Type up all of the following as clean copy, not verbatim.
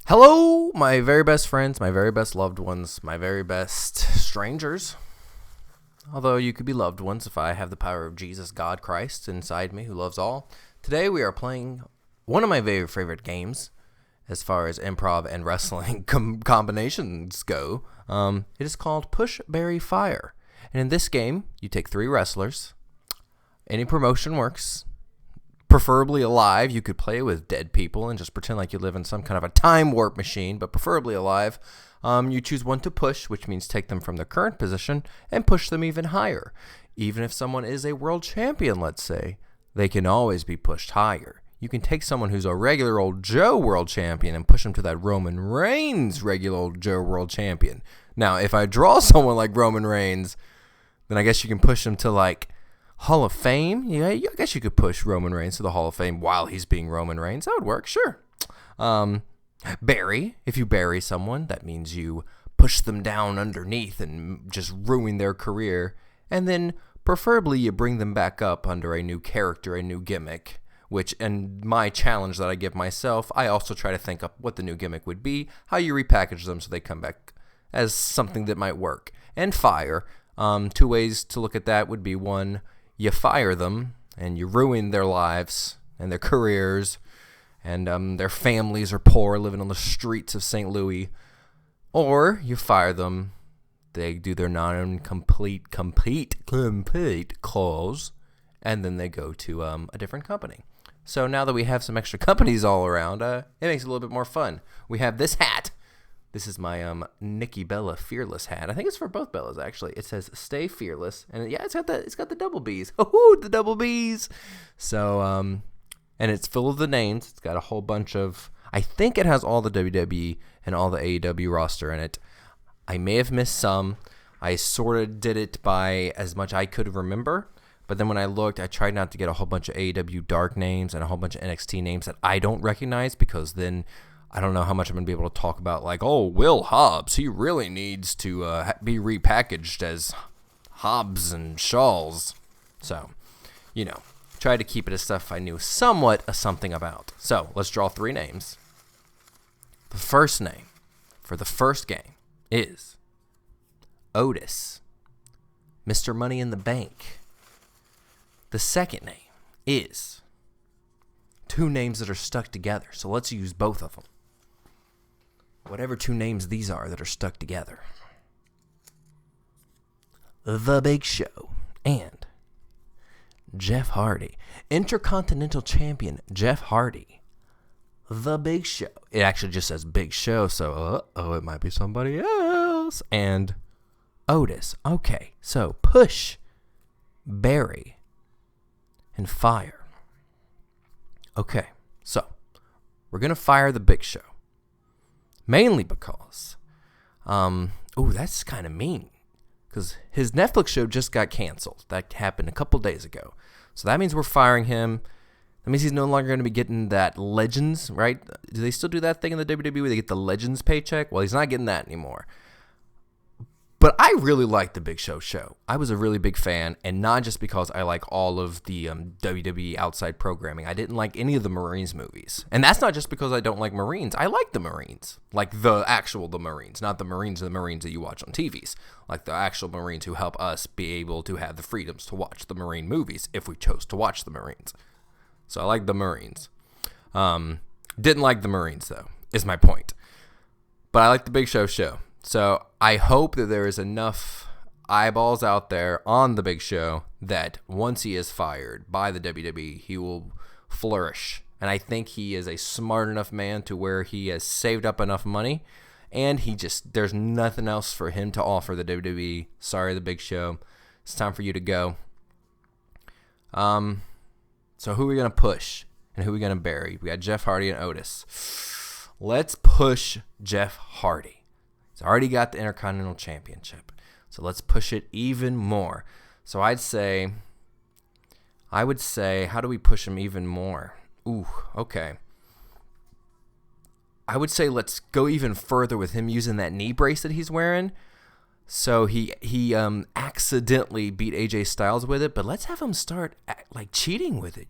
Hello, my very best friends, my very best loved ones, my very best strangers. Although you could be loved ones if I have the power of Jesus, God, Christ inside me who loves all. Today we are playing one of my very favorite games as far as improv and wrestling combinations go. It is called Push, Bury, Fire. And in this game, you take 3 wrestlers. Any promotion works. Preferably alive. You could play with dead people and just pretend like you live in some kind of a time warp machine, but preferably alive. You choose one to push, which means take them from their current position and push them even higher. Even if someone is a world champion, let's say, they can always be pushed higher. You can take someone who's a regular old Joe world champion and push them to that Roman Reigns regular old Joe world champion. Now, if I draw someone like Roman Reigns, then I guess you can push them to like Hall of Fame. Yeah, I guess you could push Roman Reigns to the Hall of Fame while he's being Roman Reigns. That would work, sure. Bury. If you bury someone, that means you push them down underneath and just ruin their career. And then preferably you bring them back up under a new character, a new gimmick. Which, and my challenge that I give myself, I also try to think up what the new gimmick would be, how you repackage them so they come back as something that might work. And fire. 2 ways to look at that would be, one, you fire them and you ruin their lives and their careers, and their families are poor living on the streets of St. Louis. Or you fire them, they do their non-complete calls, and then they go to a different company. So now that we have some extra companies all around, it makes it a little bit more fun. We have this hat. This is my Nikki Bella Fearless hat. I think it's for both Bellas, actually. It says "Stay Fearless," and yeah, it's got the double B's. Oh, the double B's. So and it's full of the names. It's got a whole bunch of. I think it has all the WWE and all the AEW roster in it. I may have missed some. I sort of did it by as much I could remember. But then when I looked, I tried not to get a whole bunch of AEW dark names and a whole bunch of NXT names that I don't recognize, because then I don't know how much I'm going to be able to talk about, like, oh, Will Hobbs, he really needs to be repackaged as Hobbs and Shawls. So, try to keep it as stuff I knew somewhat something about. So, let's draw 3 names. The first name for the first game is Otis, Mr. Money in the Bank. The second name is 2 names that are stuck together, so let's use both of them. Whatever 2 names these are that are stuck together. The Big Show and Jeff Hardy. Intercontinental Champion Jeff Hardy. The Big Show. It actually just says Big Show, so it might be somebody else. And Otis. Okay, so push, bury, and fire. Okay, so we're going to fire the Big Show. Mainly because, that's kind of mean. Because his Netflix show just got canceled. That happened a couple days ago. So that means we're firing him. That means he's no longer going to be getting that Legends, right? Do they still do that thing in the WWE where they get the Legends paycheck? Well, he's not getting that anymore. But I really liked the Big Show show. I was a really big fan, and not just because I like all of the WWE outside programming. I didn't like any of the Marines movies. And that's not just because I don't like Marines. I like the Marines. Like the Marines, not the Marines that you watch on TVs. Like the actual Marines who help us be able to have the freedoms to watch the Marine movies if we chose to watch the Marines. So I like the Marines. Didn't like the Marines, though, is my point. But I like the Big Show show. So I hope that there is enough eyeballs out there on the Big Show that once he is fired by the WWE, he will flourish. And I think he is a smart enough man to where he has saved up enough money, and there's nothing else for him to offer the WWE. Sorry, the Big Show. It's time for you to go. So who are we going to push and who are we going to bury? We got Jeff Hardy and Otis. Let's push Jeff Hardy. He's already got the Intercontinental Championship. So let's push it even more. So I would say, how do we push him even more? Ooh, okay. I would say let's go even further with him using that knee brace that he's wearing. So he accidentally beat AJ Styles with it, but let's have him start cheating with it,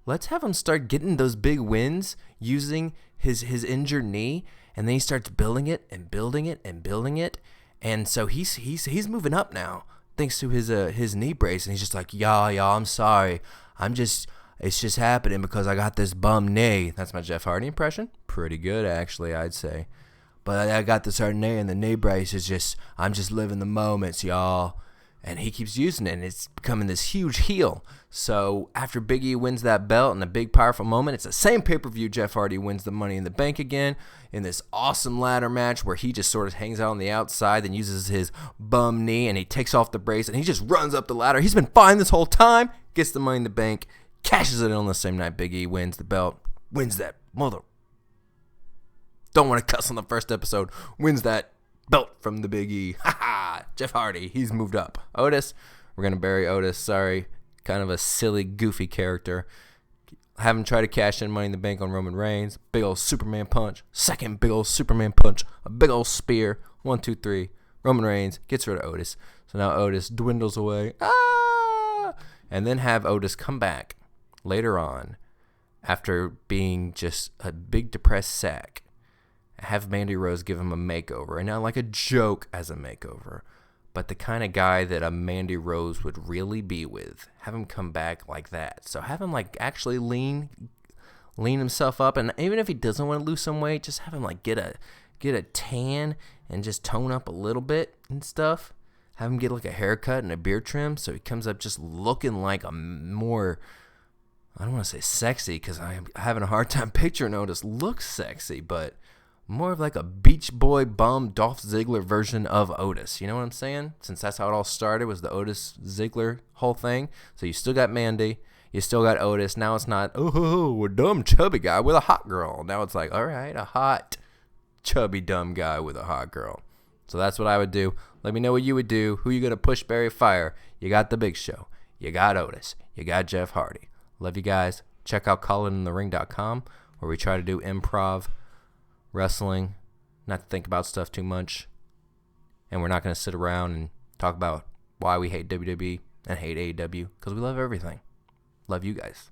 Let's have him start getting those big wins using his injured knee, and then he starts building it and building it and building it, and so he's moving up now thanks to his knee brace, and he's just like, y'all, I'm sorry, it's just happening because I got this bum knee. That's my Jeff Hardy impression. Pretty good, actually, I'd say. But I got this hard knee, and the knee brace is just, I'm just living the moments, y'all. And he keeps using it, and it's becoming this huge heel. So after Big E wins that belt in a big, powerful moment, it's the same pay-per-view. Jeff Hardy wins the Money in the Bank again in this awesome ladder match where he just sort of hangs out on the outside and uses his bum knee, and he takes off the brace, and he just runs up the ladder. He's been fine this whole time, gets the Money in the Bank, cashes it in on the same night. Big E wins the belt, wins that mother. Don't want to cuss on the first episode. Wins that belt from the Big E. Ha ha! Jeff Hardy, he's moved up. Otis, we're going to bury Otis. Sorry. Kind of a silly, goofy character. Have him try to cash in Money in the Bank on Roman Reigns. Big old Superman punch. Second big old Superman punch. A big old spear. 1, 2, 3. Roman Reigns gets rid of Otis. So now Otis dwindles away. Ah! And then have Otis come back later on after being just a big depressed sack. Have Mandy Rose give him a makeover, and not like a joke as a makeover, but the kind of guy that a Mandy Rose would really be with. Have him come back like that. So have him like actually lean himself up, and even if he doesn't want to lose some weight, just have him like get a tan and just tone up a little bit and stuff. Have him get like a haircut and a beard trim, so he comes up just looking like a more, I don't want to say sexy because I'm having a hard time picturing Otis looks sexy, but more of like a Beach Boy bum Dolph Ziggler version of Otis. You know what I'm saying? Since that's how it all started, was the Otis Ziggler whole thing. So you still got Mandy. You still got Otis. Now it's not, a dumb chubby guy with a hot girl. Now it's like, all right, a hot chubby dumb guy with a hot girl. So that's what I would do. Let me know what you would do. Who you going to push, bury, fire? You got The Big Show. You got Otis. You got Jeff Hardy. Love you guys. Check out callinthering.com where we try to do improv wrestling, not to think about stuff too much, and we're not going to sit around and talk about why we hate WWE and hate AEW, because we love everything. Love you guys.